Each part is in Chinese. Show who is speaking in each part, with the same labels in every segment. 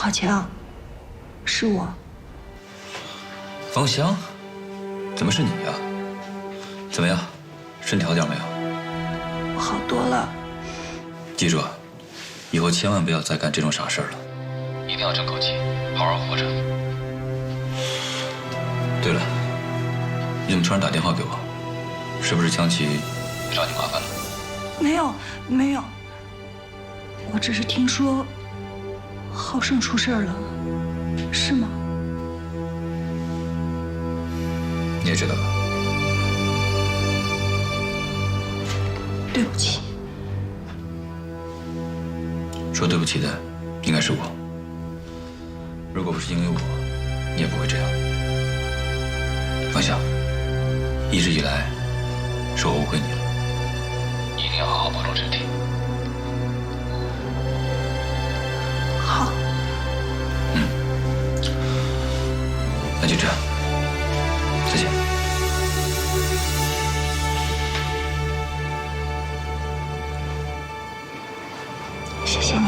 Speaker 1: 郝强，是我。
Speaker 2: 芳香，怎么是你呀？怎么样，身体好点没有？
Speaker 1: 好多了。
Speaker 2: 记住啊，以后千万不要再干这种傻事儿了，一定要争口气，好好活着。对了，你怎么突然打电话给我？是不是江琪找你麻烦了？
Speaker 1: 没有，没有。我只是听说浩胜出事儿了，是吗？
Speaker 2: 你也知道了。
Speaker 1: 对不起。
Speaker 2: 说对不起的应该是我。如果不是因为我，你也不会这样。方向，一直以来是我误会你了，一定要好好保重身体。
Speaker 1: 好。
Speaker 2: 那就这样，再见。
Speaker 1: 谢谢你。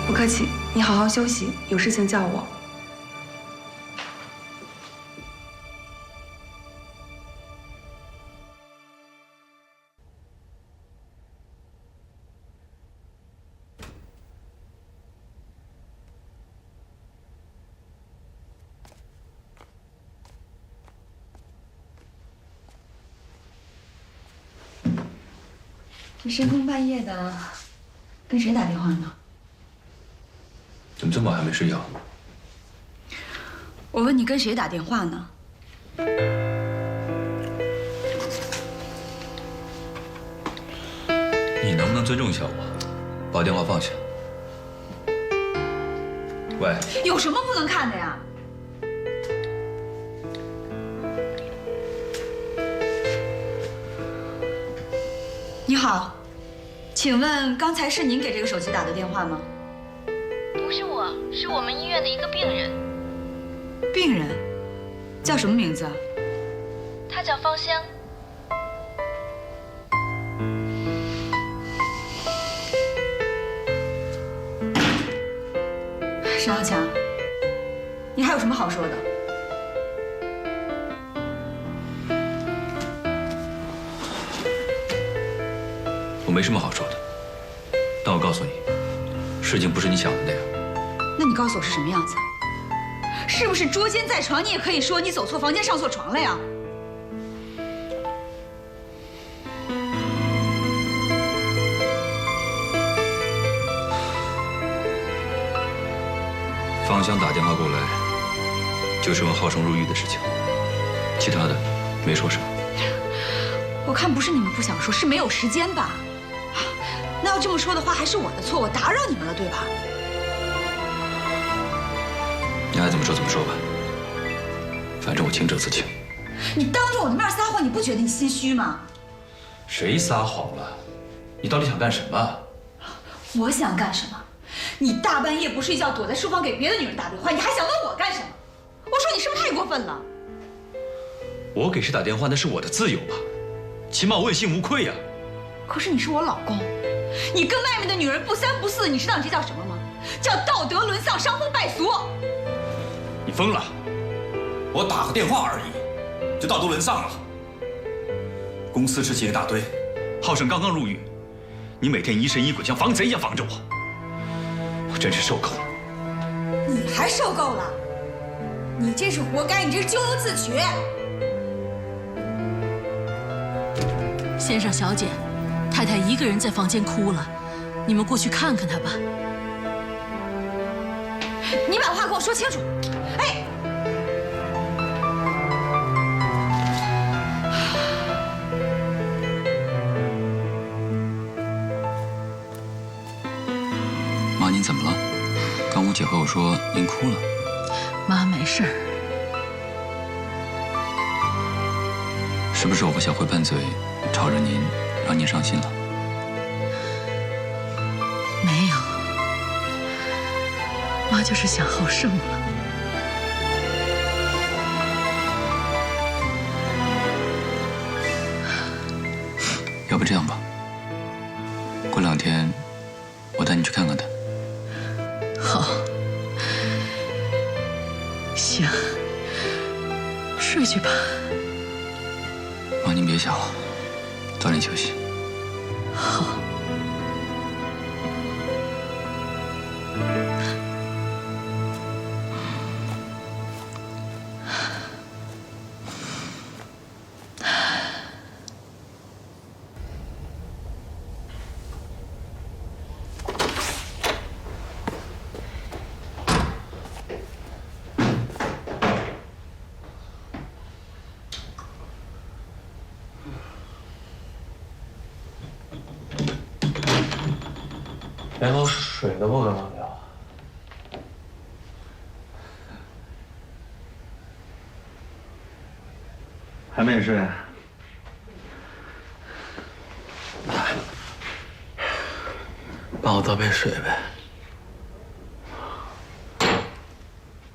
Speaker 3: 不客气，你好好休息，有事情叫我。你深更半夜的，跟谁打电话呢？
Speaker 2: 怎么这么晚还没睡觉？
Speaker 3: 我问你跟谁打电话呢？
Speaker 2: 你能不能尊重一下我，把电话放下？喂，
Speaker 3: 有什么不能看的呀？你好，请问刚才是您给这个手机打的电话吗？
Speaker 4: 不是我，是我们医院的一个病人。
Speaker 3: 病人叫什么名字啊？
Speaker 4: 他叫芳香。
Speaker 3: 沈浩强，你还有什么好说的？
Speaker 2: 我没什么好说的，但我告诉你，事情不是你想的那样。
Speaker 3: 那你告诉我是什么样子？是不是捉奸在床？你也可以说你走错房间上错床了呀？
Speaker 2: 芳香打电话过来，就是问浩生入狱的事情，其他的没说什么。
Speaker 3: 我看不是你们不想说，是没有时间吧？那要这么说的话，还是我的错，我打扰你们了，对吧？
Speaker 2: 你爱怎么说怎么说吧，反正我清者自清。
Speaker 3: 你当着我的面撒谎，你不觉得你心虚吗？
Speaker 2: 谁撒谎了？你到底想干什么？
Speaker 3: 我想干什么？你大半夜不睡觉，躲在书房给别的女人打电话，你还想问我干什么？我说你是不是太过分了？
Speaker 2: 我给谁打电话那是我的自由吧，起码我问心无愧呀。
Speaker 3: 可是你是我老公，你跟外面的女人不三不四，你知道你这叫什么吗？叫道德沦丧、伤风败俗。
Speaker 2: 你疯了！
Speaker 5: 我打个电话而已，就道德沦丧了。公司事情一大堆，
Speaker 2: 浩胜刚刚入狱，你每天疑神疑鬼，像防贼一样防着我，我真是受够了。
Speaker 3: 你还受够了？你这是活该，你这是咎由自取。
Speaker 6: 先生、小姐，太太一个人在房间哭了，你们过去看看她吧。
Speaker 3: 你把话跟我说清楚。哎，
Speaker 2: 妈，您怎么了？刚吴姐和我说您哭了。
Speaker 6: 妈没事儿。
Speaker 2: 是不是我不想会拌嘴，吵着您，让您伤心了？
Speaker 6: 没有，妈就是想好胜了。
Speaker 2: 要不这样吧，过2天我带你去看看他。
Speaker 6: 好。睡去吧。
Speaker 2: 妈，您别想了，早点休息。
Speaker 6: 好。
Speaker 7: 连口水都不给我留。还没睡？来，帮我倒杯水呗。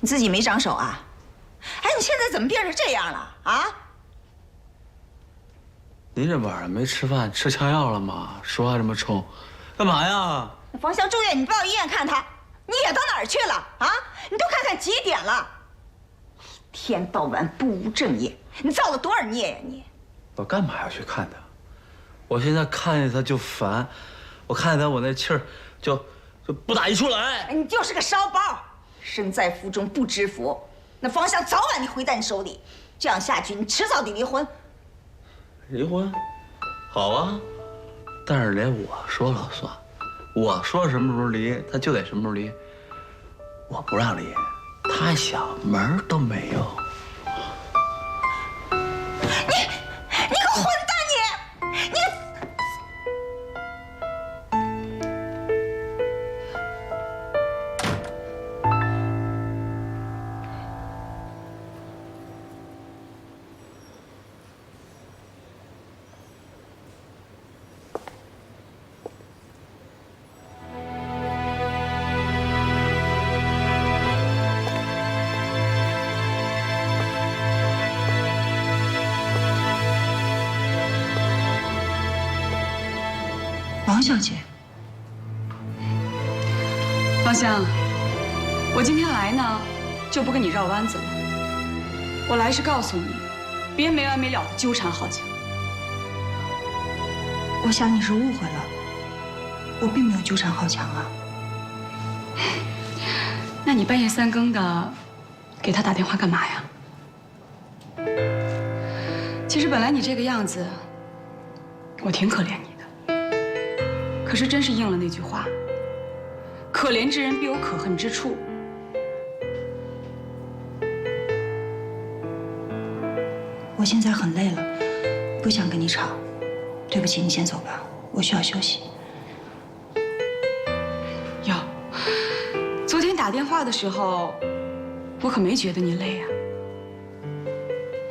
Speaker 8: 你自己没长手啊？哎，你现在怎么变成这样了啊？
Speaker 7: 您这晚上没吃饭，吃枪药了吗？说话这么冲，干嘛呀？
Speaker 8: 方向住院，你不到医院看他，你也到哪儿去了啊？你都看看几点了？一天到晚不务正业，你造了多少孽呀你！
Speaker 7: 我干嘛要去看他？我现在看见他就烦，我看见他我那气儿就不打一处来。
Speaker 8: 你就是个烧包，身在福中不知福。那方向早晚你回在你手里，这样下去你迟早得离婚。
Speaker 7: 离婚？好啊，但是得我说了算。我说什么时候离，他就得什么时候离。我不让离，他想门儿都没有。
Speaker 8: 你个混蛋你！
Speaker 1: 王小姐，
Speaker 9: 芳香，我今天来呢，就不跟你绕弯子了。我来是告诉你，别没完没了的纠缠好强。
Speaker 1: 我想你是误会了，我并没有纠缠好强啊。
Speaker 9: 那你半夜3更的给他打电话干嘛呀？其实本来你这个样子，我挺可怜你的。可是真是应了那句话，可怜之人必有可恨之处。
Speaker 1: 我现在很累了，不想跟你吵，对不起，你先走吧，我需要休息。
Speaker 9: 哟，昨天打电话的时候，我可没觉得你累啊。